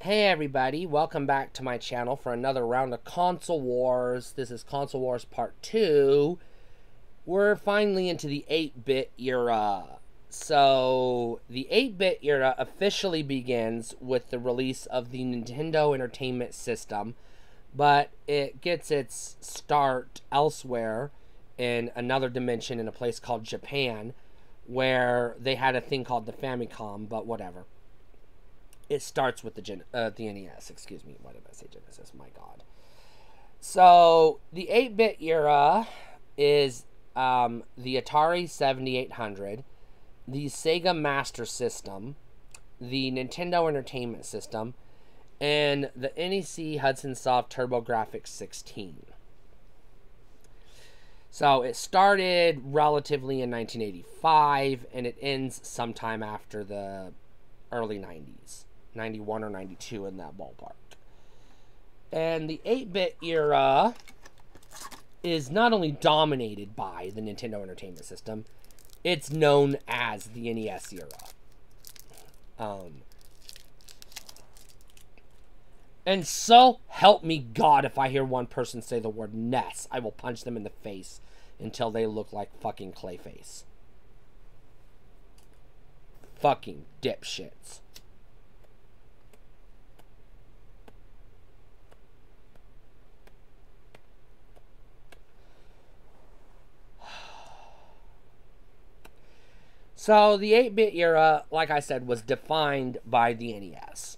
Hey everybody, welcome back to my channel for another round of Console Wars. This is Console Wars Part 2. We're finally into the 8-bit era. So, the 8-bit era officially begins with the release of the Nintendo Entertainment System, but it gets its start elsewhere in another dimension in a place called Japan, where they had a thing called the Famicom, but whatever. It starts with the NES, excuse me. Why did I say Genesis? My God. So, the 8-bit era is the Atari 7800, the Sega Master System, the Nintendo Entertainment System, and the NEC Hudson Soft TurboGrafx 16. So, it started relatively in 1985, and it ends sometime after the early 90s. 91 or 92 in that ballpark. And the 8-bit era is not only dominated by the Nintendo Entertainment System, it's known as the NES era. And so help me God, if I hear one person say the word NES, I will punch them in the face until they look like fucking Clayface. Fucking dipshits. So, the 8-bit era, like I said, was defined by the NES.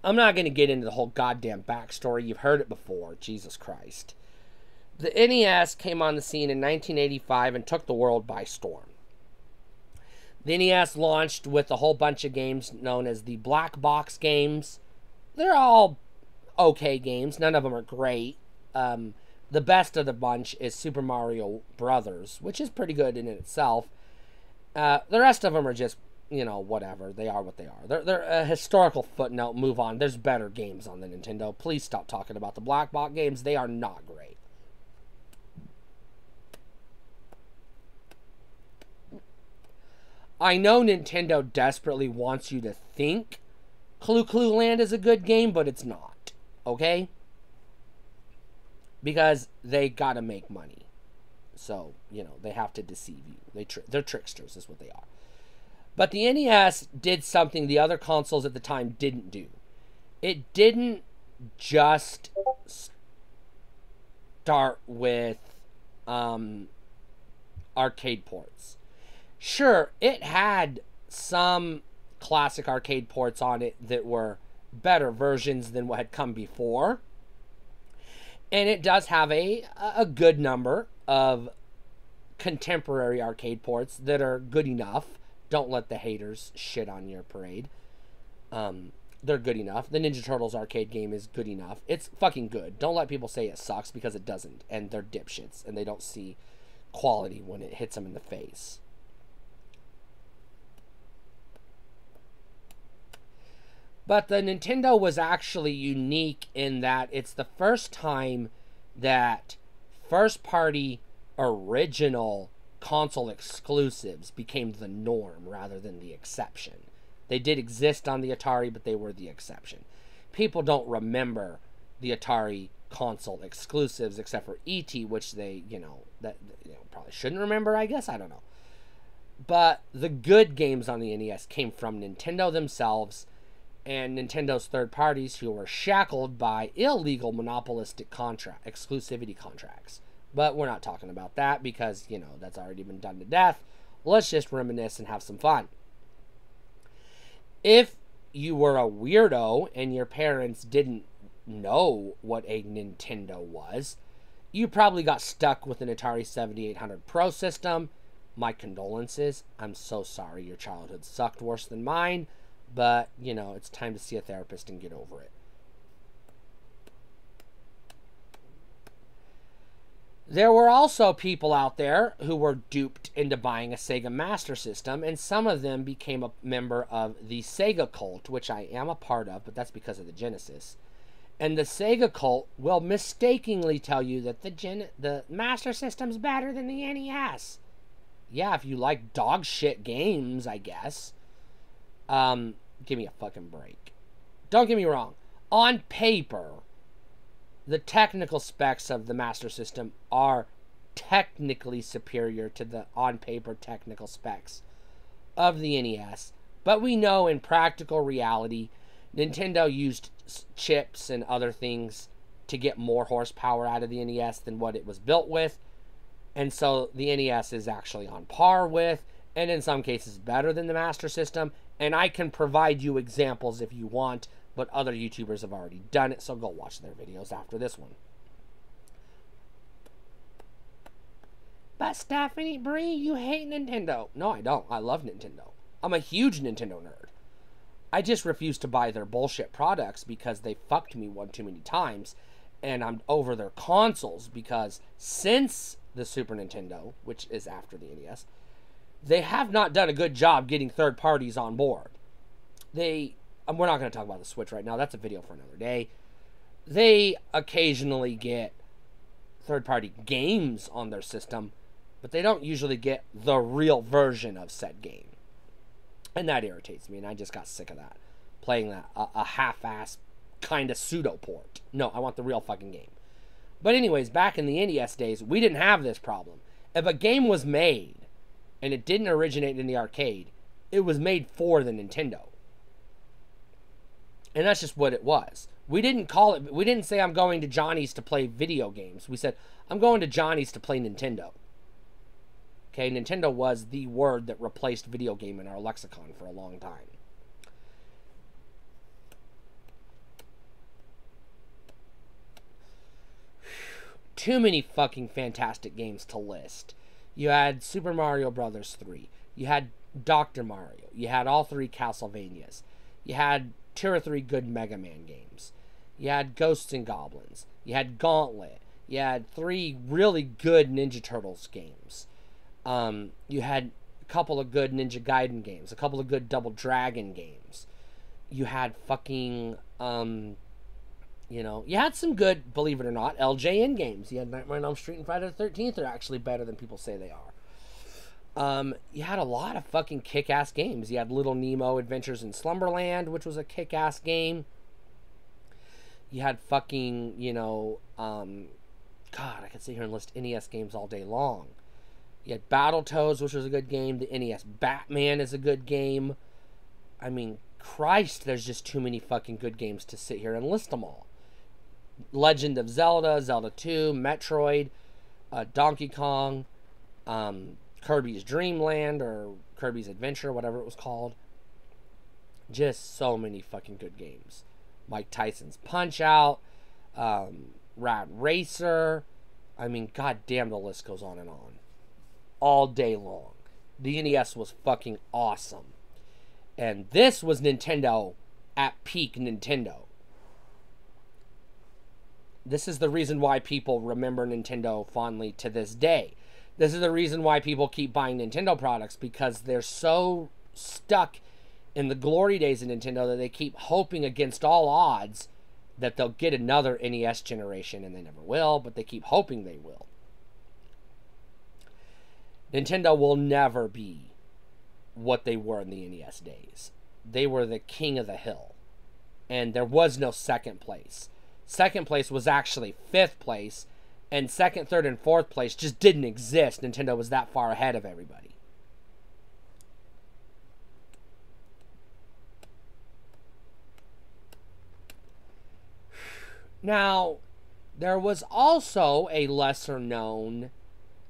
I'm not going to get into the whole goddamn backstory. You've heard it before. Jesus Christ. The NES came on the scene in 1985 and took the world by storm. The NES launched with a whole bunch of games known as the Black Box games. They're all okay games. None of them are great. The best of the bunch is Super Mario Brothers, which is pretty good in itself. The rest of them are just, you know, whatever. They are what they are. They're a historical footnote. Move on. There's better games on the Nintendo. Please stop talking about the Black Box games. They are not great. I know Nintendo desperately wants you to think Clu Clu Land is a good game, but it's not. Okay? Because they gotta make money. So, you know, they have to deceive you. They're tricksters is what they are. But the NES did something the other consoles at the time didn't do. It didn't just start with arcade ports. Sure, it had some classic arcade ports on it that were better versions than what had come before. And it does have a good number of contemporary arcade ports that are good enough. Don't let the haters shit on your parade. They're good enough. The Ninja Turtles arcade game is good enough. It's fucking good. Don't let people say it sucks, because it doesn't. And they're dipshits, and they don't see quality when it hits them in the face. But the Nintendo was actually unique in that it's the first time that first-party original console exclusives became the norm rather than the exception. They did exist on the Atari, but they were the exception. People don't remember the Atari console exclusives except for E.T., which they, probably shouldn't remember, I guess. I don't know. But the good games on the NES came from Nintendo themselves and Nintendo's third parties, who were shackled by illegal monopolistic exclusivity contracts. But we're not talking about that because, that's already been done to death. Let's just reminisce and have some fun. If you were a weirdo and your parents didn't know what a Nintendo was, you probably got stuck with an Atari 7800 Pro system. My condolences. I'm so sorry your childhood sucked worse than mine. But, it's time to see a therapist and get over it. There were also people out there who were duped into buying a Sega Master System, and some of them became a member of the Sega cult, which I am a part of, but that's because of the Genesis. And the Sega cult will mistakenly tell you that the Master System's better than the NES. Yeah, if you like dog shit games, I guess. Give me a fucking break. don't get me wrong. On paper, the technical specs of the Master System are technically superior to the on-paper technical specs of the NES. But we know in practical reality, Nintendo used chips and other things to get more horsepower out of the NES than what it was built with. And so the NES is actually on par with, and in some cases better than the Master System. And I can provide you examples if you want, but other YouTubers have already done it, so go watch their videos after this one. But Stephanie Bree, you hate Nintendo. No, I don't. I love Nintendo. I'm a huge Nintendo nerd. I just refuse to buy their bullshit products because they fucked me one too many times, and I'm over their consoles because since the Super Nintendo, which is after the NES, they have not done a good job getting third parties on board. We're not going to talk about the Switch right now. That's a video for another day. They occasionally get third-party games on their system, but they don't usually get the real version of said game. And that irritates me, and I just got sick of that. Playing that, a half-ass kind of pseudo-port. No, I want the real fucking game. But anyways, back in the NES days, we didn't have this problem. If a game was made, and it didn't originate in the arcade, it was made for the Nintendo. And that's just what it was. We didn't call it, we didn't say I'm going to Johnny's to play video games. We said, I'm going to Johnny's to play Nintendo. Okay, Nintendo was the word that replaced video game in our lexicon for a long time. Too many fucking fantastic games to list. You had Super Mario Bros. 3. You had Dr. Mario. You had all 3 Castlevanias. You had 2 or 3 good Mega Man games. You had Ghosts and Goblins. You had Gauntlet. You had 3 really good Ninja Turtles games. You had a couple of good Ninja Gaiden games. A couple of good Double Dragon games. You had fucking, you had some good, believe it or not, LJN games. You had Nightmare on Elm Street and Friday the 13th are actually better than people say they are. You had a lot of fucking kick-ass games. You had Little Nemo Adventures in Slumberland, which was a kick-ass game. You had fucking, God, I could sit here and list NES games all day long. You had Battletoads, which was a good game. The NES Batman is a good game. I mean, Christ, there's just too many fucking good games to sit here and list them all. Legend of Zelda, Zelda 2, Metroid, Donkey Kong, Kirby's Dream Land, or Kirby's Adventure, whatever it was called. Just so many fucking good games. Mike Tyson's Punch-Out, Rad Racer. I mean, goddamn, the list goes on and on. All day long. The NES was fucking awesome. And this was Nintendo at peak Nintendo. This is the reason why people remember Nintendo fondly to this day. This is the reason why people keep buying Nintendo products, because they're so stuck in the glory days of Nintendo that they keep hoping against all odds that they'll get another NES generation, and they never will, but they keep hoping they will. Nintendo will never be what they were in the NES days. They were the king of the hill, and there was no second place. Second place was actually 5th place, and 2nd, 3rd, and 4th place just didn't exist. Nintendo was that far ahead of everybody. Now, there was also a lesser-known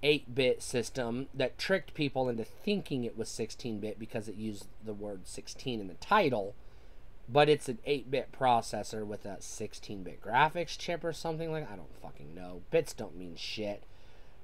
8-bit system that tricked people into thinking it was 16-bit because it used the word 16 in the title, but it's an 8-bit processor with a 16-bit graphics chip or something like that. I don't fucking know. Bits don't mean shit.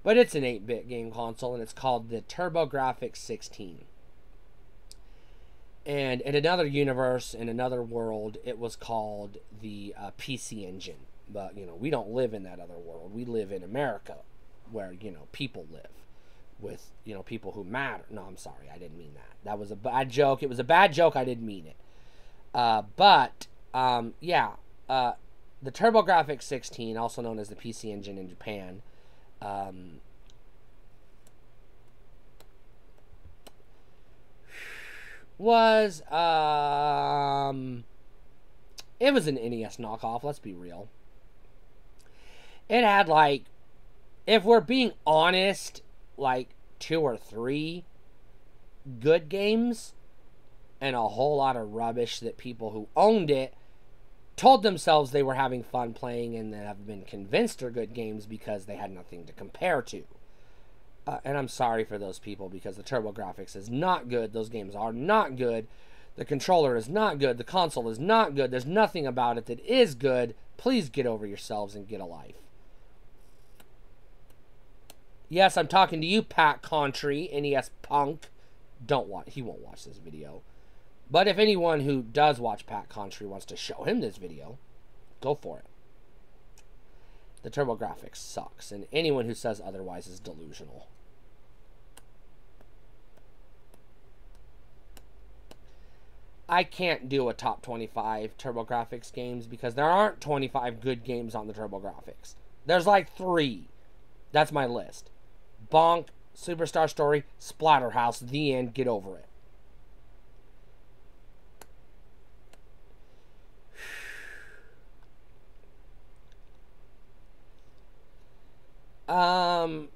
But it's an 8-bit game console, and it's called the TurboGrafx 16. And in another universe, in another world, it was called the PC Engine. But, we don't live in that other world. We live in America, where, people live with, people who matter. No, I'm sorry. I didn't mean that. That was a bad joke. It was a bad joke. I didn't mean it. The TurboGrafx 16, also known as the PC Engine in Japan, was It was an NES knockoff, let's be real. It had, like, if we're being honest, like 2 or 3 good games and a whole lot of rubbish that people who owned it told themselves they were having fun playing and then have been convinced are good games because they had nothing to compare to. And I'm sorry for those people because the TurboGrafx is not good. Those games are not good. The controller is not good. The console is not good. There's nothing about it that is good. Please get over yourselves and get a life. Yes, I'm talking to you, Pat Contry, NES punk. He won't watch this video. But if anyone who does watch Pat Contry wants to show him this video, go for it. The TurboGrafx sucks, and anyone who says otherwise is delusional. I can't do a top 25 TurboGrafx games because there aren't 25 good games on the TurboGrafx. There's like 3. That's my list. Bonk, Superstar Story, Splatterhouse, the end, get over it.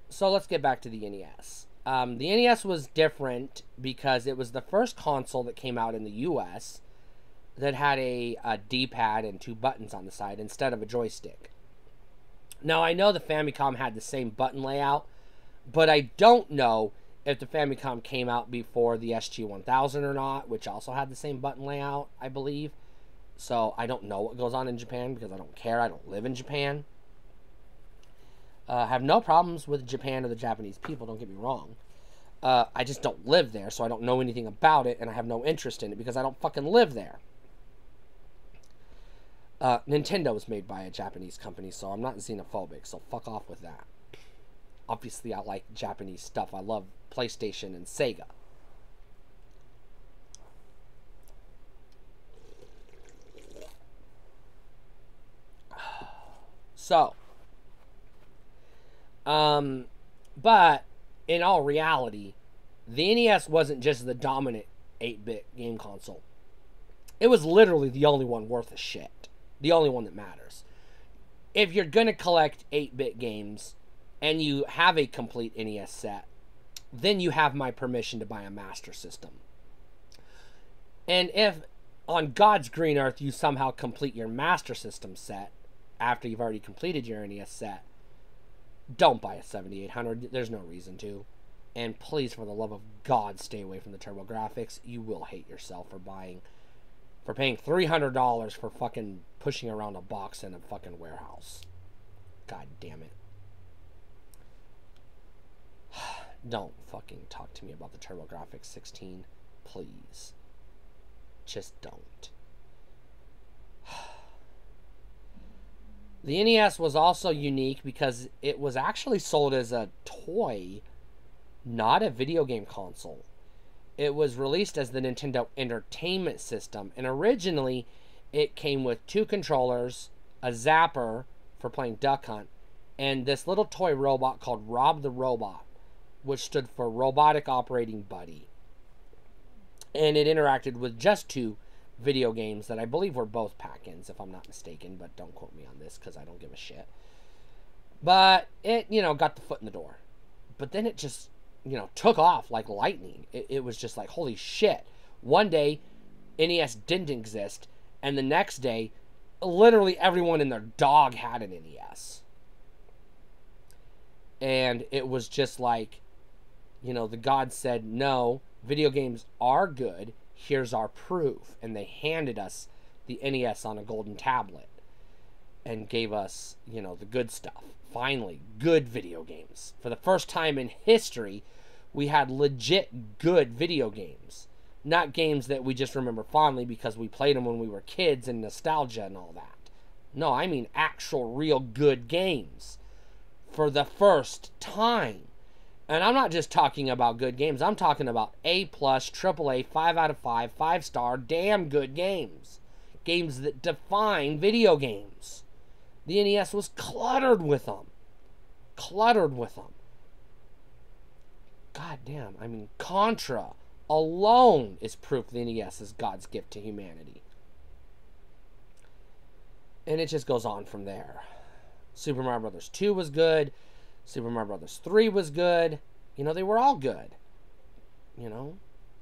So let's get back to the NES. The NES was different because it was the first console that came out in the US that had a D-pad and 2 buttons on the side instead of a joystick. Now, I know the Famicom had the same button layout, but I don't know if the Famicom came out before the SG-1000 or not, which also had the same button layout, I believe. So I don't know what goes on in Japan because I don't care. I don't live in Japan. Have no problems with Japan or the Japanese people, don't get me wrong. I just don't live there, so I don't know anything about it, and I have no interest in it because I don't fucking live there. Nintendo was made by a Japanese company, so I'm not xenophobic, so fuck off with that. Obviously, I like Japanese stuff. I love PlayStation and Sega. So, but in all reality, the NES wasn't just the dominant 8-bit game console. It was literally the only one worth a shit. The only one that matters. If you're going to collect 8-bit games and you have a complete NES set, then you have my permission to buy a Master System. And if on God's green earth you somehow complete your Master System set after you've already completed your NES set, don't buy a 7800. There's no reason to. And please, for the love of God, stay away from the TurboGrafx. You will hate yourself for paying $300 for fucking pushing around a box in a fucking warehouse. God damn it. Don't fucking talk to me about the TurboGrafx 16. Please. Just don't. The NES was also unique because it was actually sold as a toy, not a video game console. It was released as the Nintendo Entertainment System, and originally it came with 2 controllers, a zapper for playing Duck Hunt, and this little toy robot called Rob the Robot, which stood for Robotic Operating Buddy. And it interacted with just 2 video games that I believe were both pack-ins, if I'm not mistaken, but don't quote me on this because I don't give a shit. But it, got the foot in the door. But then it just, took off like lightning. It was just like, holy shit. One day, NES didn't exist, and the next day, literally everyone and their dog had an NES. And it was just like, the gods said, no, video games are good. Here's our proof. And they handed us the NES on a golden tablet and gave us, the good stuff. Finally, good video games. For the first time in history, we had legit good video games. Not games that we just remember fondly because we played them when we were kids and nostalgia and all that. No, I mean actual real good games. For the first time. And I'm not just talking about good games. I'm talking about A+, AAA, 5 out of 5, 5-star, damn good games. Games that define video games. The NES was cluttered with them. Cluttered with them. God damn. I mean, Contra alone is proof the NES is God's gift to humanity. And it just goes on from there. Super Mario Brothers 2 was good. Super Mario Brothers 3 was good. You know, they were all good. You know?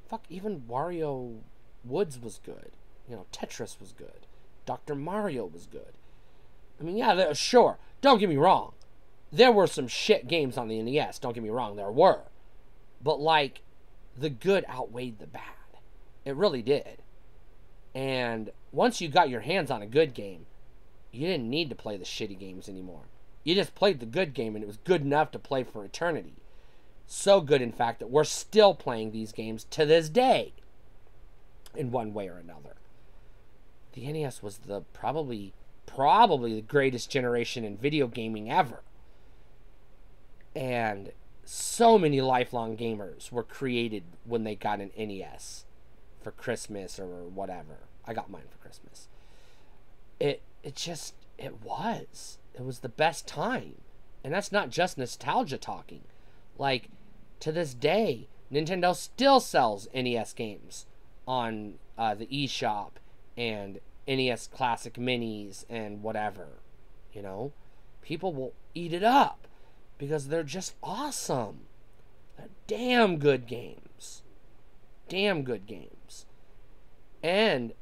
Fuck, even Wario Woods was good. You know, Tetris was good. Dr. Mario was good. I mean, yeah, sure. Don't get me wrong. There were some shit games on the NES. Don't get me wrong. There were. But, like, the good outweighed the bad. It really did. And once you got your hands on a good game, you didn't need to play the shitty games anymore. You just played the good game, and it was good enough to play for eternity. So good, in fact, that we're still playing these games to this day, in one way or another. The NES was the probably the greatest generation in video gaming ever. And so many lifelong gamers were created when they got an NES for Christmas or whatever. I got mine for Christmas. It was the best time. And that's not just nostalgia talking. Like, to this day, Nintendo still sells NES games on the eShop and NES Classic Minis and whatever. You know? People will eat it up because they're just awesome. They're damn good games. Damn good games. And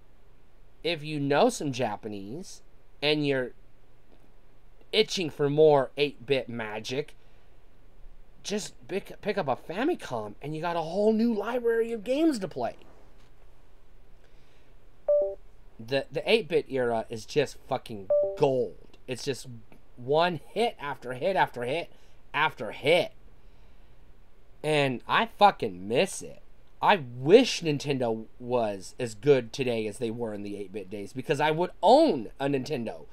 if you know some Japanese and you're itching for more 8-bit magic, just pick up a Famicom and you got a whole new library of games to play. The 8-bit era is just fucking gold. It's just one hit after hit after hit after hit. And I fucking miss it. I wish Nintendo was as good today as they were in the 8-bit days, because I would own a Nintendo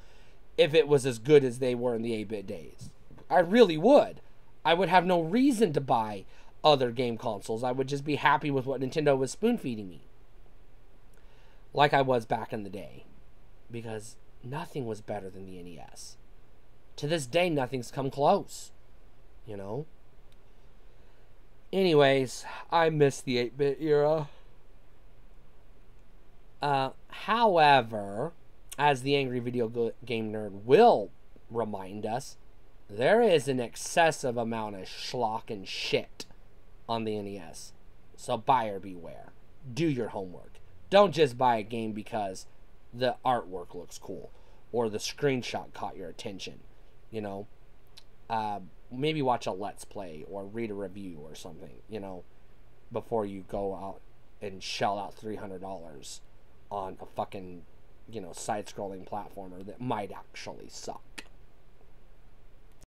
if it was as good as they were in the 8-bit days. I really would. I would have no reason to buy other game consoles. I would just be happy with what Nintendo was spoon-feeding me. Like I was back in the day. Because nothing was better than the NES. To this day, nothing's come close. You know? Anyways, I miss the 8-bit era. However, as the Angry Video Game Nerd will remind us, there is an excessive amount of schlock and shit on the NES. So buyer beware. Do your homework. Don't just buy a game because the artwork looks cool or the screenshot caught your attention. You know? Maybe watch a Let's Play or read a review or something, you know, before you go out and shell out $300 on a fucking, you know, side-scrolling platformer that might actually suck.